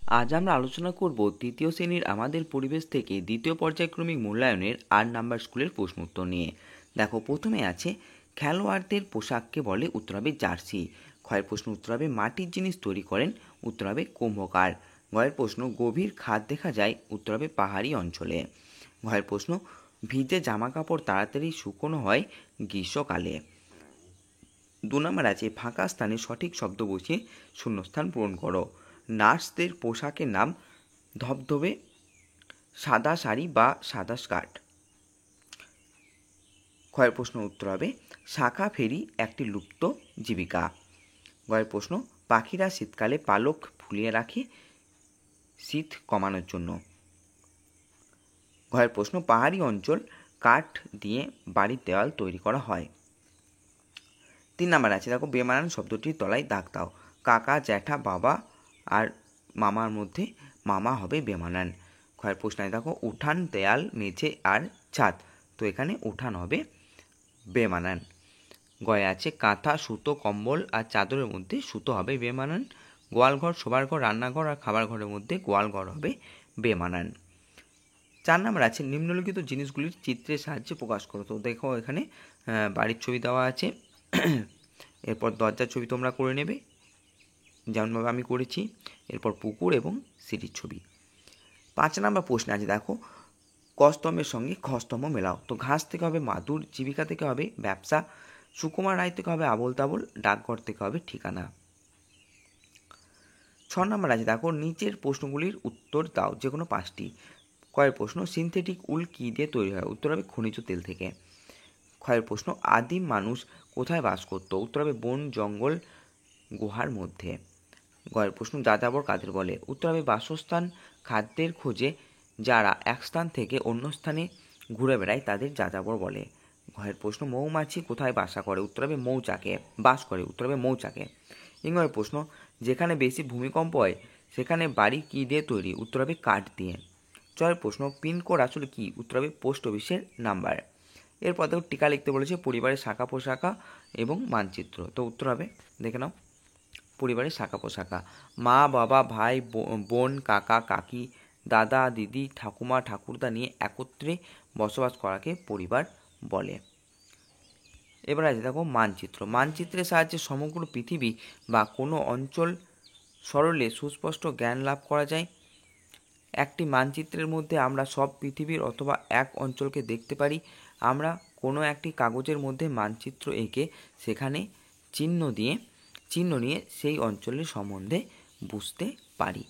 আজ আমরা আলোচনা করব তৃতীয় শ্রেণীর আমাদের পরিবেশ থেকে দ্বিতীয় পর্যায়ক্রমিক মূল্যায়নের ৮ নাম্বার স্কুলের প্রশ্ন উত্তর নিয়ে। দেখো, প্রথমে আছে খেলোয়াড়দের পোশাককে বলে, উত্তর হবে জার্সি। ক্ষয়ের প্রশ্ন উত্তর হবে মাটির জিনিস তৈরি করেন, উত্তর হবে কুম্ভকার। গয়ের প্রশ্ন গভীর খাদ দেখা যায়, উত্তর হবে পাহাড়ি অঞ্চলে। ঘয়ের প্রশ্ন ভিজে জামা কাপড় তাড়াতাড়ি শুকনো হয় গ্রীষ্মকালে। ২ নম্বর আছে ফাঁকা স্থানে সঠিক শব্দ বসিয়ে শূন্যস্থান পূরণ করো। নার্সদের পোশাকের নাম ধবধবে সাদা শাড়ি বা সাদা স্কার্ট। ক্ষয়ের প্রশ্ন উত্তর হবে শাখা ফেরি একটি লুপ্ত জীবিকা। গয়ের প্রশ্ন পাখিরা শীতকালে পালক ফুলিয়ে রাখে শীত কমানোর জন্য। ঘয়ের প্রশ্ন পাহাড়ি অঞ্চল কাঠ দিয়ে বাড়ির দেওয়াল তৈরি করা হয়। ৩ নাম্বার আছে, দেখো বেমানান শব্দটির তলায় দাগ দাও। কাকা, জ্যাঠা, বাবা আর মামার মধ্যে মামা হবে বেমানান। ক্ষয়ের প্রশ্ন আছে, দেখো উঠান, দেয়াল, মেঝে আর ছাদ, তো এখানে উঠান হবে বেমানান। গয়ে আছে কাঁথা, সুতো, কম্বল আর চাদরের মধ্যে সুতো হবে বেমানান। গোয়ালঘর, শোবার ঘর, রান্নাঘর আর খাবার ঘরের মধ্যে গোয়ালঘর হবে বেমানান। ৪ নাম্বার আছে নিম্নলিখিত জিনিসগুলির চিত্রের সাহায্যে প্রকাশ করো। তো দেখো এখানে বাড়ির ছবি দেওয়া আছে, এরপর দরজার ছবি তোমরা করে নেবে যেমনভাবে আমি করেছি, এরপর পুকুর এবং সিঁড়ির ছবি। ৫ নাম্বার প্রশ্ন আছে, দেখো ক স্তম্ভের সঙ্গে খ স্তম্ভ মেলাও। তো ঘাস থেকে হবে মাদুর, জীবিকা থেকে হবে ব্যবসা, সুকুমার রায় থেকে হবে আবোল তাবোল, ডাকঘর থেকে হবে ঠিকানা। ৬ নাম্বার আছে, দেখো নিচের প্রশ্নগুলির উত্তর দাও, যে কোনো 5টি। কয়ের প্রশ্ন সিনথেটিক উল কী দিয়ে তৈরি হয়, উত্তর হবে খনিজ তেল থেকে। ক্ষয়ের প্রশ্ন আদিম মানুষ কোথায় বাস করত, উত্তর হবে বন, জঙ্গল, গুহার মধ্যে। গয়ের প্রশ্ন যাযাবর কাদের বলে, উত্তর হবে বাসস্থান খাদ্যের খোঁজে যারা এক স্থান থেকে অন্য স্থানে ঘুরে বেড়ায় তাদের যাযাবর বলে। ঘয়ের প্রশ্ন মৌমাছি কোথায় বাসা করে, উত্তর হবে মৌচাকে বাস করে, উত্তর হবে মৌচাকে। ইংয়ের প্রশ্ন যেখানে বেশি ভূমিকম্প হয় সেখানে বাড়ি কী দিয়ে তৈরি, উত্তর হবে কাঠ দিয়ে। জয়ের প্রশ্ন পিনকোড আসলে কি, উত্তর হবে পোস্ট অফিসের নাম্বার। এরপর দেখো টিকা লিখতে বলেছে পরিবারের শাখা পোশাখা এবং মানচিত্র। তো উত্তর হবে, দেখে নাও, পরিবারের শাখা পোশাখা মা, বাবা, ভাই, বোন, কাকা, কাকি, দাদা, দিদি, ঠাকুমা, ঠাকুরদা নিয়ে একত্রে বসবাস করাকে পরিবার বলে। এবার আছে দেখো মানচিত্র। মানচিত্রের সাহায্যে সমগ্র পৃথিবী বা কোনো অঞ্চল সরলে সুস্পষ্ট জ্ঞান লাভ করা যায়। একটি মানচিত্রের মধ্যে আমরা সব পৃথিবীর অথবা এক অঞ্চলকে দেখতে পারি। আমরা কোনো একটি কাগজের মধ্যে মানচিত্র এঁকে সেখানে চিহ্ন নিয়ে সেই অঞ্চলের সম্বন্ধে বুঝতে পারি।